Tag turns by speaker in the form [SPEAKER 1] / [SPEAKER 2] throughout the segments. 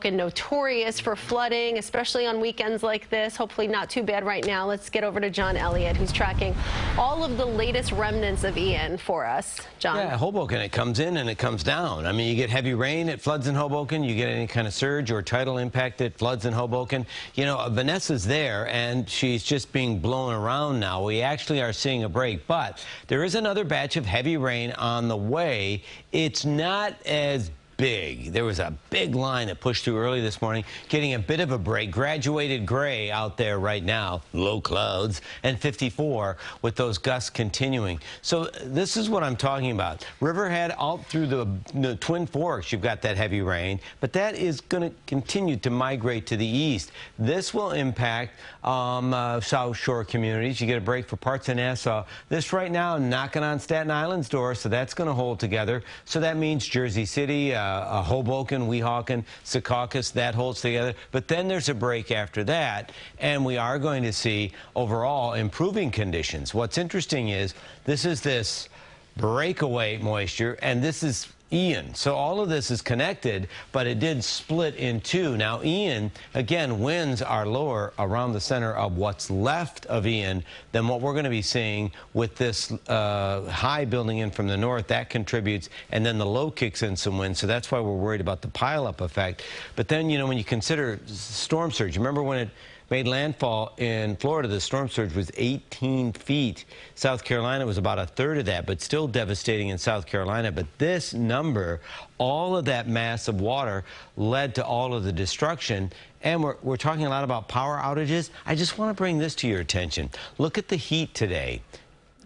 [SPEAKER 1] Notorious for flooding, especially on weekends like this. Hopefully not too bad right now. Let's get over to John Elliott, who's tracking all of the latest remnants of Ian for us. John.
[SPEAKER 2] Yeah, Hoboken, it comes in and it comes down. I mean, you get heavy rain, it floods in Hoboken. You get any kind of surge or tidal impact, it floods in Hoboken. You know, Vanessa's there, and she's just being blown around now. We actually are seeing a break, but there is another batch of heavy rain on the way. It's not as big. There was a big line that pushed through early this morning, getting a bit of a break. Graduated gray out there right now, low clouds, and 54 with those gusts continuing. So this is what I'm talking about. Riverhead out through the Twin Forks, you've got that heavy rain, but that is going to continue to migrate to the east. This will impact South Shore communities. You get a break for parts of Nassau. This right now knocking on Staten Island's door, so that's going to hold together. So that means Jersey City, Hoboken, Weehawken, Secaucus, that holds together. But then there's a break after that, and we are going to see overall improving conditions. What's interesting is this breakaway moisture, and this is Ian. So all of this is connected, but it did split in two. Now, Ian, again, winds are lower around the center of what's left of Ian than what we're going to be seeing with this high building in from the north. That contributes, and then the low kicks in some wind, so that's why we're worried about the pileup effect. But then, you know, when you consider storm surge, remember when it made landfall in Florida, the storm surge was 18 feet. South Carolina was about a third of that, but still devastating in South Carolina. But this number, all of that mass of water led to all of the destruction. And we're talking a lot about power outages. I just want to bring this to your attention. Look at the heat today.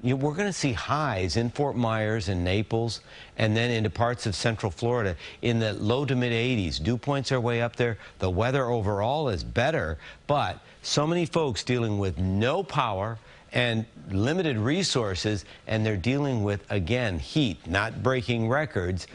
[SPEAKER 2] We're going to see highs in Fort Myers and Naples, and then into parts of central Florida in the low to mid 80s. Dew points are way up there. The weather overall is better, but so many folks dealing with no power and limited resources, and they're dealing with, again, heat, not breaking records,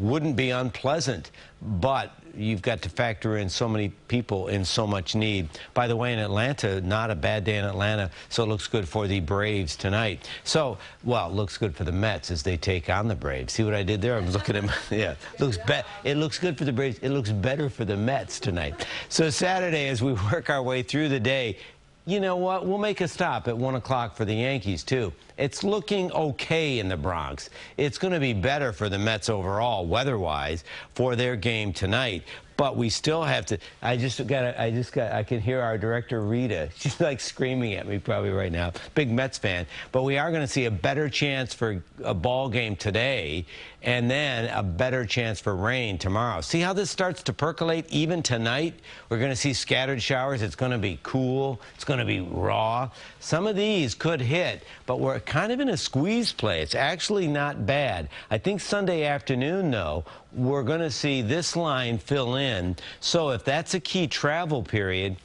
[SPEAKER 2] wouldn't be unpleasant, but you've got to factor in so many people in so much need. By the way, in Atlanta, not a bad day in Atlanta, so it looks good for the Braves tonight. So, well, it looks good for the Mets as they take on the Braves. See what I did there? I'm looking at yeah, it looks good for the Braves. It looks better for the Mets tonight. So Saturday, as we work our way through the day, you know what? We'll make a stop at 1 o'clock for the Yankees, too. It's looking okay in the Bronx. It's going to be better for the Mets overall, weather-wise, for their game tonight. But we still have to. I can hear our director, Rita. She's like screaming at me probably right now. Big Mets fan. But we are going to see a better chance for a ball game today, and then a better chance for rain tomorrow. See how this starts to percolate even tonight? We're going to see scattered showers. It's going to be cool. It's going to be raw. Some of these could hit, but we're kind of in a squeeze play. It's actually not bad. I think Sunday afternoon, though, we're going to see this line fill in. So if that's a key travel period,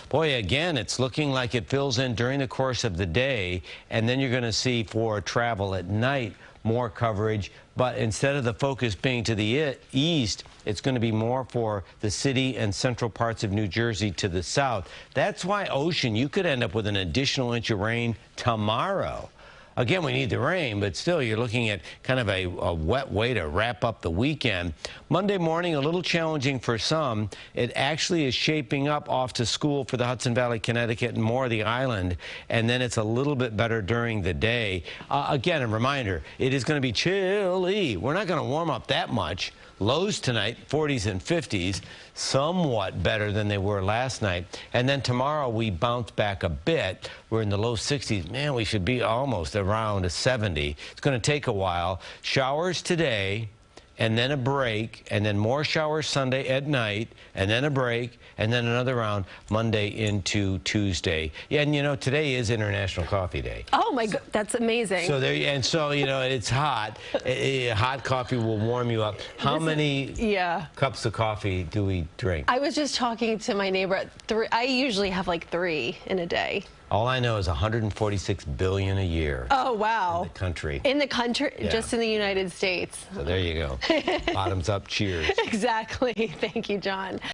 [SPEAKER 2] boy, again, it's looking like it fills in during the course of the day, and then you're going to see for travel at night more coverage. But instead of the focus being to the east, it's going to be more for the city and central parts of New Jersey to the south. That's why Ocean, you could end up with an additional inch of rain tomorrow. Again, we need the rain, but still, you're looking at kind of a wet way to wrap up the weekend. Monday morning, a little challenging for some. It actually is shaping up off to school for the Hudson Valley, Connecticut, and more of the island, and then it's a little bit better during the day. Again, a reminder, it is going to be chilly. We're not going to warm up that much. Lows tonight, 40s and 50s, somewhat better than they were last night. And then tomorrow we bounce back a bit. We're in the low 60s. Man, we should be almost around a 70. It's going to take a while. Showers today, and then a break, and then more showers Sunday at night, and then a break, and then another round Monday into Tuesday. Yeah, and you know, today is International Coffee Day.
[SPEAKER 1] Oh my God, that's amazing.
[SPEAKER 2] So so you know, it's hot. Hot coffee will warm you up. How many cups of coffee do we drink?
[SPEAKER 1] I was just talking to my neighbor. I usually have like 3 in a day.
[SPEAKER 2] All I know is 146 billion a year.
[SPEAKER 1] Oh, wow.
[SPEAKER 2] In the country.
[SPEAKER 1] In the country,
[SPEAKER 2] yeah.
[SPEAKER 1] Just in the United States.
[SPEAKER 2] So there you go. Bottoms up, cheers.
[SPEAKER 1] Exactly. Thank you, John.